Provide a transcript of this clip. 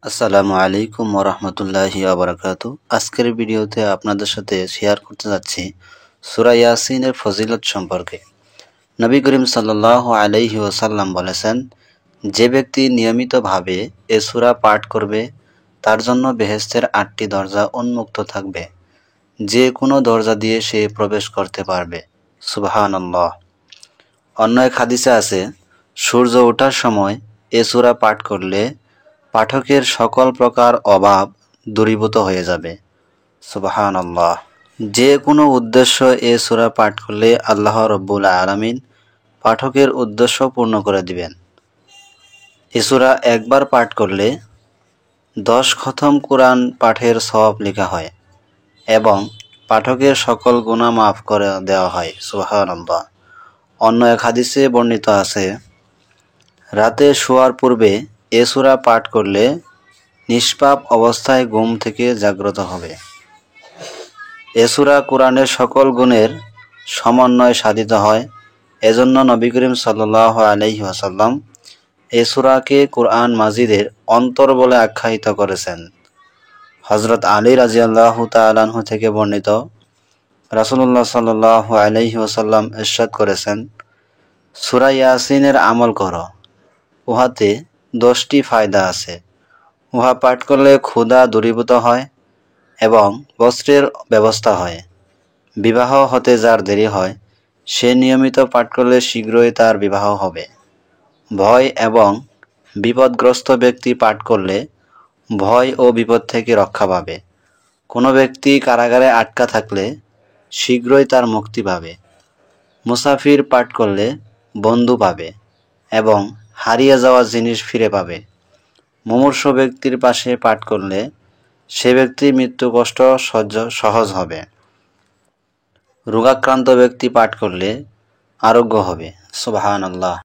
আসসালামু আলাইকুম ওয়া রাহমাতুল্লাহি ওয়া বারাকাতুহু। আজকের ভিডিওতে আপনাদের সাথে শেয়ার করতে যাচ্ছি সূরা ইয়াসিনের ফজিলত সম্পর্কে। নবী করিম সাল্লাল্লাহু আলাইহি ওয়াসাল্লাম বলেছেন, যে ব্যক্তি নিয়মিতভাবে এ সূরা পাঠ করবে তার জন্য বেহেশতের ৮টি দরজা উন্মুক্ত থাকবে, যে কোনো দরজা দিয়ে সে প্রবেশ করতে পারবে। সুবহানাল্লাহ। অন্য এক হাদিসে আছে, সূর্য ওঠার সময় এ সূরা পাঠ করলে পাঠকের সকল প্রকার অভাব দূরীভূত হয়ে যাবে। সুবহানাল্লাহ। যে কোনো উদ্দেশ্য এ সূরা পাঠ করলে আল্লাহ রব্বুল আলামিন পাঠকের উদ্দেশ্য পূর্ণ করে দিবেন। এ সূরা একবার পাঠ করলে 10 খতম কুরআন পাঠের সওয়াব লেখা হয় এবং পাঠকের সকল গুনাহ মাফ করে দেওয়া হয়। সুবহানাল্লাহ। অন্য এক হাদিসে বর্ণিত আছে, রাতে শোয়ার পূর্বে এ সূরা পাঠ করলে নিষ্পাপ অবস্থায় ঘুম থেকে জাগ্রত হবে। এ সূরা কুরআনের সকল গুণের সমন্বয় সাধিত হয়। এজন্য নবী করিম সাল্লাল্লাহু আলাইহি ওয়াসাল্লাম এ সূরাকে কুরআন মাজিদের অন্তর বলে আখ্যায়িত করেছেন। হযরত আলী রাদিয়াল্লাহু তাআলা আনহু থেকে বর্ণিত, রাসূলুল্লাহ সাল্লাল্লাহু আলাইহি ওয়াসাল্লাম ইরশাদ করেছেন, সূরা ইয়াসিনের আমল করো, উহাতে 10টি ফায়দা আছে। উহা পাঠ করলে ক্ষুধা দূরীভূত হয় এবং বস্ত্রের ব্যবস্থা হয়। বিবাহ হতে যার দেরি হয়, সে নিয়মিত পাঠ করলে শীঘ্রই তার বিবাহ হবে। ভয় এবং বিপদগ্রস্ত ব্যক্তি পাঠ করলে ভয় ও বিপদ থেকে রক্ষা পাবে। কোনো ব্যক্তি কারাগারে আটকা থাকলে শীঘ্রই তার মুক্তি পাবে। মুসাফির পাঠ করলে বন্ধু পাবে এবং হারিয়ে যাওয়া জিনিস ফিরে পাবে। মুমূর্ষু ব্যক্তির পাশে পাঠ করলে সে ব্যক্তির মৃত্যু কষ্ট সহজ হবে। রোগাক্রান্ত ব্যক্তি পাঠ করলে আরোগ্য হবে। সুবহানাল্লাহ।